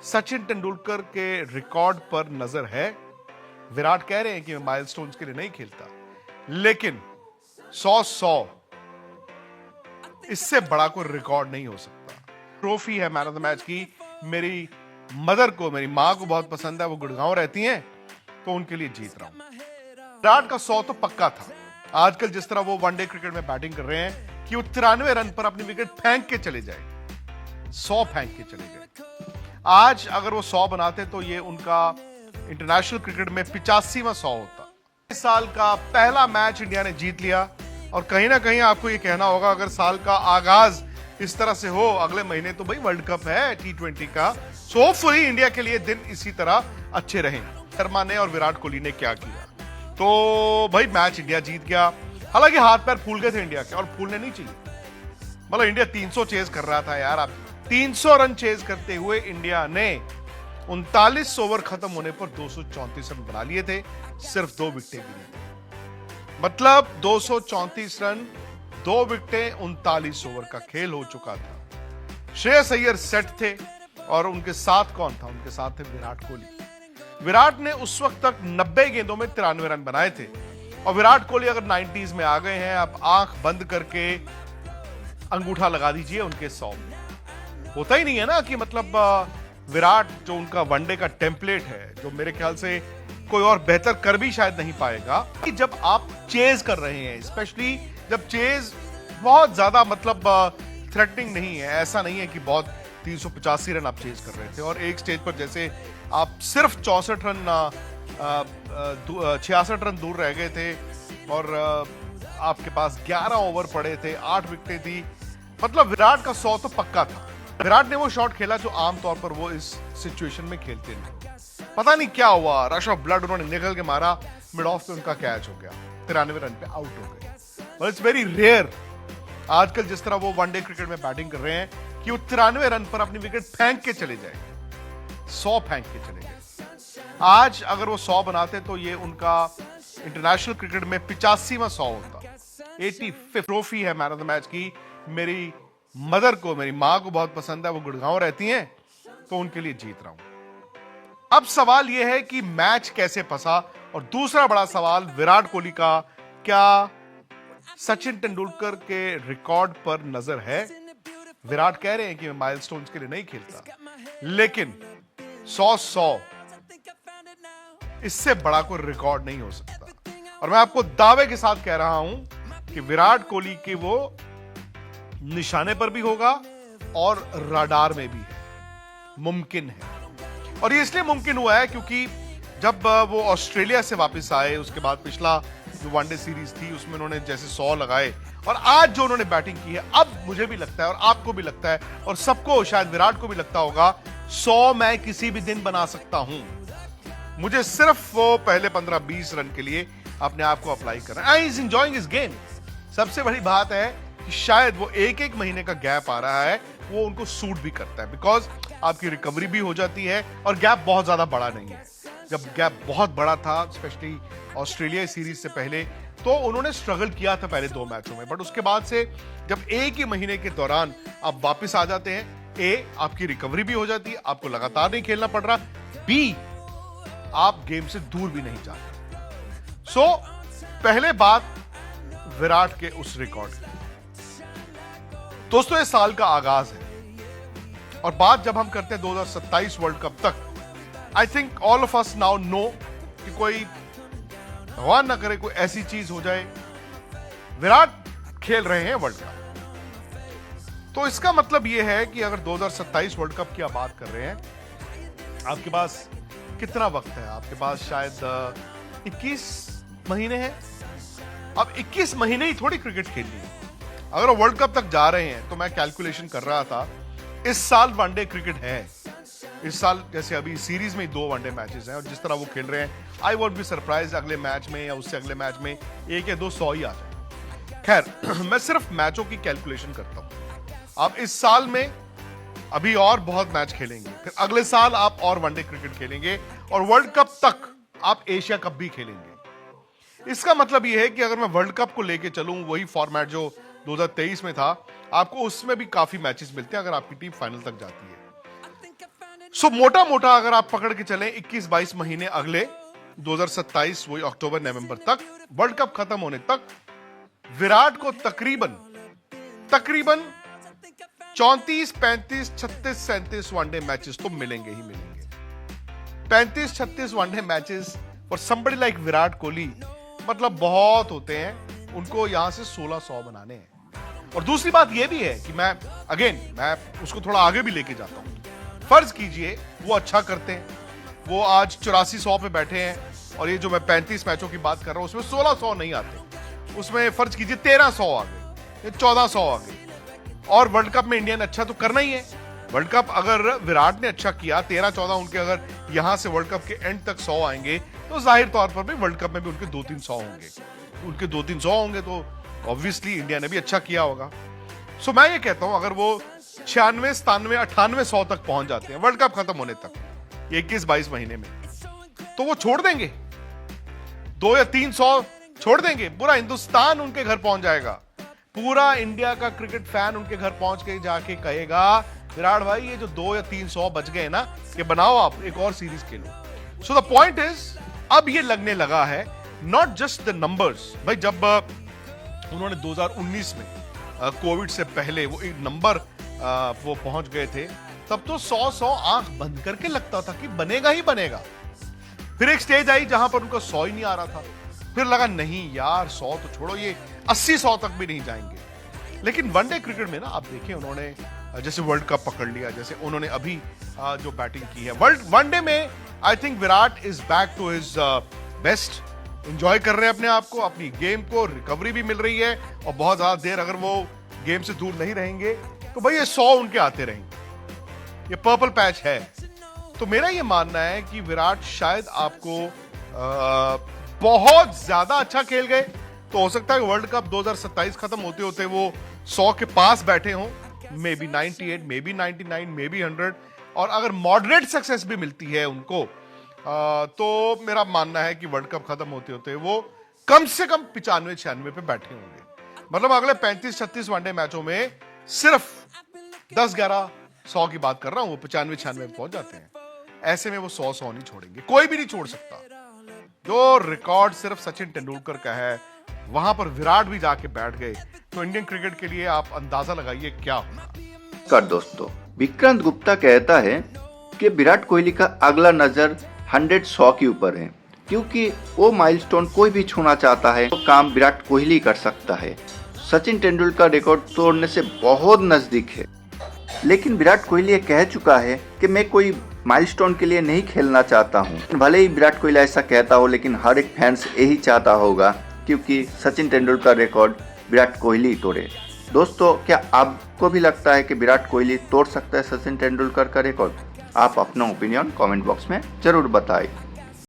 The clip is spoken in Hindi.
सचिन तेंदुलकर के रिकॉर्ड पर नजर है। विराट कह रहे हैं कि मैं माइलस्टोन्स के लिए नहीं खेलता, लेकिन 100 इससे बड़ा कोई रिकॉर्ड नहीं हो सकता। ट्रॉफी है मैन ऑफ द मैच की, मेरी मदर को, मेरी मां को बहुत पसंद है, वो गुड़गांव रहती हैं, तो उनके लिए जीत रहा हूं। विराट का 100 तो पक्का था। आजकल जिस तरह वो वनडे क्रिकेट में बैटिंग कर रहे हैं कि वो 93 रन पर अपनी विकेट फेंक के चले जाए, 100 फेंक के चले गए। आज अगर वो 100 बनाते तो ये उनका इंटरनेशनल क्रिकेट में 85वां 100 होता। इस साल का पहला मैच इंडिया ने जीत लिया, और कहीं ना कहीं आपको ये कहना होगा, अगर साल का आगाज इस तरह से हो, अगले महीने तो भाई वर्ल्ड कप है T20 का, सो होपफुली इंडिया के लिए दिन इसी तरह अच्छे रहें। शर्मा ने और विराट कोहली ने क्या किया, तो भाई मैच इंडिया जीत गया। हालांकि हाथ पैर फूल गए थे इंडिया के, और फूलने नहीं चाहिए। मतलब इंडिया 300 चेज कर रहा था यार, आप 300 रन चेज करते हुए इंडिया ने 39 ओवर खत्म होने पर 234 रन बना लिए थे, सिर्फ 2 विकेटें गिरी थी। मतलब 234 रन, 2 विकेटें, 39 ओवर का खेल हो चुका था। श्रेयस अय्यर सेट थे, और उनके साथ कौन था? उनके साथ थे विराट कोहली। विराट ने उस वक्त तक 90 गेंदों में 93 रन बनाए थे, और विराट कोहली अगर 90s में आ गए हैं, आप आंख बंद करके अंगूठा लगा दीजिए उनके 100 में। होता ही नहीं है ना कि मतलब विराट जो उनका वनडे का टेम्पलेट है, जो मेरे ख्याल से कोई और बेहतर कर भी शायद नहीं पाएगा, कि जब आप चेज कर रहे हैं, स्पेशली जब चेज बहुत ज्यादा मतलब थ्रेटनिंग नहीं है, ऐसा नहीं है कि बहुत 385 रन आप चेज कर रहे थे, और एक स्टेज पर जैसे आप सिर्फ 64 रन 66 रन दूर रह गए थे, और आपके पास 11 ओवर पड़े थे, 8 विकेटें थी। मतलब विराट का 100 तो पक्का था। विराट ने वो शॉट खेला जो आमतौर पर वो इस सिचुएशन में खेलते नहीं। पता नहीं क्या हुआ, रश ऑफ ब्लड उन्होंने निकल के मारा, मिड ऑफ पे उनका कैच हो गया, 93 रन पे आउट हो गए। और इट्स वेरी रेयर आजकल जिस तरह वो वनडे क्रिकेट में बैटिंग कर रहे हैं कि वो 93 रन पर अपनी विकेट फेंक के चले जाए, 100 फेंक के चले गए। आज अगर वो 100 बनाते तो ये उनका इंटरनेशनल क्रिकेट में 85वां 100 होता। 85 ट्रॉफी है मैन ऑफ द मैच की, मेरी मदर को, मेरी मां को बहुत पसंद है, वो गुड़गांव रहती हैं, तो उनके लिए जीत रहा हूं। अब सवाल यह है कि मैच कैसे फंसा, और दूसरा बड़ा सवाल विराट कोहली का, क्या सचिन तेंदुलकर के रिकॉर्ड पर नजर है? विराट कह रहे हैं कि मैं माइलस्टोन्स के लिए नहीं खेलता, लेकिन 100 इससे बड़ा कोई रिकॉर्ड नहीं हो सकता। और मैं आपको दावे के साथ कह रहा हूं कि विराट कोहली के वो निशाने पर भी होगा, और रडार में भी है, मुमकिन है। और ये इसलिए मुमकिन हुआ है क्योंकि जब वो ऑस्ट्रेलिया से वापस आए, उसके बाद पिछला जो वनडे सीरीज थी उसमें उन्होंने जैसे 100 लगाए, और आज जो उन्होंने बैटिंग की है, अब मुझे भी लगता है, और आपको भी लगता है, और सबको, शायद विराट को भी लगता होगा, 100 मैं किसी भी दिन बना सकता हूं। मुझे सिर्फ वो पहले 15-20 रन के लिए अपने आप को अप्लाई करना है। I is enjoying his game. सबसे बड़ी बात है कि शायद वो एक महीने का गैप आ रहा है, वो उनको सूट भी करता है, बिकॉज आपकी रिकवरी भी हो जाती है, और गैप बहुत ज्यादा बड़ा नहीं है। जब गैप बहुत बड़ा था, स्पेशली ऑस्ट्रेलिया सीरीज से पहले, तो उन्होंने स्ट्रगल किया था पहले 2 मैचों में, बट उसके बाद से जब एक ही महीने के दौरान आप वापस आ जाते हैं, आपकी रिकवरी भी हो जाती है, आपको लगातार नहीं खेलना पड़ रहा, बी आप गेम से दूर भी नहीं जाते। सो पहले बात विराट के उस रिकॉर्ड की। दोस्तों, ये साल का आगाज है, और बात जब हम करते हैं 2027 वर्ल्ड कप तक, I think all of us now know कि कोई, भगवान ना करे, कोई ऐसी चीज हो जाए, विराट खेल रहे हैं वर्ल्ड कप, तो इसका मतलब यह है कि अगर 2027 वर्ल्ड कप की आप बात कर रहे हैं, आपके पास कितना वक्त है? आपके पास शायद 21 महीने हैं। अब 21 महीने ही थोड़ी क्रिकेट खेलनी है। अगर वो वर्ल्ड कप तक जा रहे हैं, तो मैं कैलकुलेशन कर रहा था, इस साल वनडे क्रिकेट है। इस साल जैसे अभी सीरीज में 2 वनडे मैचेस हैं, और जिस तरह वो खेल रहे हैं, आई वुड बी सरप्राइज अगले मैच में या उससे अगले मैच में 1 या 2 100 ही आ जाए। खैर, मैं सिर्फ मैचों की कैलकुलेशन करता हूं। आप इस साल में अभी और बहुत मैच खेलेंगे, फिर अगले साल आप और वनडे क्रिकेट खेलेंगे, और वर्ल्ड कप तक आप एशिया कप भी खेलेंगे। इसका मतलब यह है कि अगर मैं वर्ल्ड कप को लेके चलूं, वही फॉर्मेट जो 2023 में था, आपको उसमें भी काफी मैचेस मिलते हैं अगर आपकी टीम फाइनल तक जाती है। सो मोटा मोटा अगर आप पकड़ के चलें 21-22 महीने अगले 2027 वही अक्टूबर नवंबर तक वर्ल्ड कप खत्म होने तक विराट को तकरीबन 34, 35, 36, 37 वनडे मैचेस तो मिलेंगे ही मिलेंगे। 35, 36 one day matches for somebody like Virat Kohli मतलब बहुत होते हैं। उनको यहां से 1600 बनाने हैं। और दूसरी बात यह भी है कि मैं उसको थोड़ा आगे भी लेके जाता हूं। फर्ज कीजिए वो अच्छा करते हैं, वो आज 8400 पे बैठे हैं और ये जो मैं 35 मैचों की बात कर रहा हूं उसमें 1600 नहीं आते, उसमें फर्ज कीजिए 1300 आ गए, 1400 आ गए। और वर्ल्ड कप में इंडिया ने अच्छा तो करना ही है। वर्ल्ड कप अगर विराट ने अच्छा किया, 13-14 उनके अगर यहां से वर्ल्ड कप के एंड तक 100 आएंगे तो जाहिर तौर पर भी वर्ल्ड कप में भी उनके 2-300 होंगे। उनके 2-300 होंगे तो ऑब्वियसली इंडिया ने भी अच्छा किया होगा। सो मैं ये कहता हूं अगर वो 96, 97, 98-100 तक पहुंच जाते हैं वर्ल्ड कप खत्म होने तक 21-22 महीने में, तो वो छोड़ देंगे 2 या 300 छोड़ देंगे। पूरा हिंदुस्तान उनके घर पहुंच जाएगा, पूरा इंडिया का क्रिकेट फैन उनके घर पहुंच के जाके कहेगा विराट भाई ये जो 2 या 300 बच गए ना, ये बनाओ आप एक और series Khelo. So the point is अब ये लगने लगा है नॉट जस्ट द नंबर्स। भाई जब उन्होंने 2019 में कोविड से पहले वो एक नंबर वो पहुंच गए थे, तब तो 100 आंख बंद करके लगता था कि बनेगा ही बनेगा। फिर एक स्टेज आई जहां पर उनका 100 ही नहीं आ रहा था, फिर लगा नहीं यार 100 तो छोड़ो, ये 80-100 तक भी नहीं जाएंगे। लेकिन वनडे क्रिकेट में ना आप देखें उन्होंने जैसे वर्ल्ड कप पकड़ लिया, जैसे उन्होंने अभी जो बैटिंग की है वनडे में, I think Virat is back to his best. Enjoy कर रहे हैं अपने आप को, अपनी गेम को, रिकवरी भी मिल रही है और बहुत ज्यादा देर अगर वो गेम से दूर नहीं रहेंगे तो भाई ये 100 उनके आते रहेंगे। ये पर्पल पैच है। तो मेरा ये मानना है कि विराट शायद आपको बहुत ज्यादा अच्छा खेल गए तो हो सकता है वर्ल्ड कप 2027 खत्म होते होते वो 100 के पास बैठे हों, may be 98, may be 99, may be 100। और अगर मॉडरेट सक्सेस भी मिलती है उनको तो मेरा मानना है कि वर्ल्ड कप खत्म होते होते वो कम से कम 95-96 पे बैठे होंगे। मतलब अगले 35-36 वनडे मैचों में सिर्फ 10-11-100 की बात कर रहा हूं, वो 95-96 पे पहुंच जाते हैं। ऐसे में वो 100 नहीं छोड़ेंगे, कोई भी नहीं छोड़ सकता। जो रिकॉर्ड सिर्फ सचिन तेंदुलकर का है वहां पर विराट भी जाके बैठ गए तो इंडियन क्रिकेट के लिए आप अंदाजा लगाइए क्या होगा। कर दोस्तों, विक्रांत गुप्ता कहता है कि विराट कोहली का अगला नजर 100 के ऊपर है, क्योंकि वो माइलस्टोन कोई भी छूना चाहता है तो काम विराट कोहली कर सकता है। सचिन तेंदुलकर रिकॉर्ड तोड़ने से बहुत नजदीक है, लेकिन विराट कोहली ये कह चुका है कि मैं कोई माइलस्टोन के लिए नहीं खेलना चाहता हूं। भले ही विराट कोहली ऐसा कहता हो, लेकिन हर एक फैंस यही चाहता होगा, क्योंकि सचिन तेंदुलकर रिकॉर्ड विराट कोहली तोड़े। दोस्तों, क्या आपको भी लगता है कि विराट कोहली तोड़ सकता है सचिन तेंदुलकर का रिकॉर्ड? आप अपना ओपिनियन कमेंट बॉक्स में जरूर बताएं।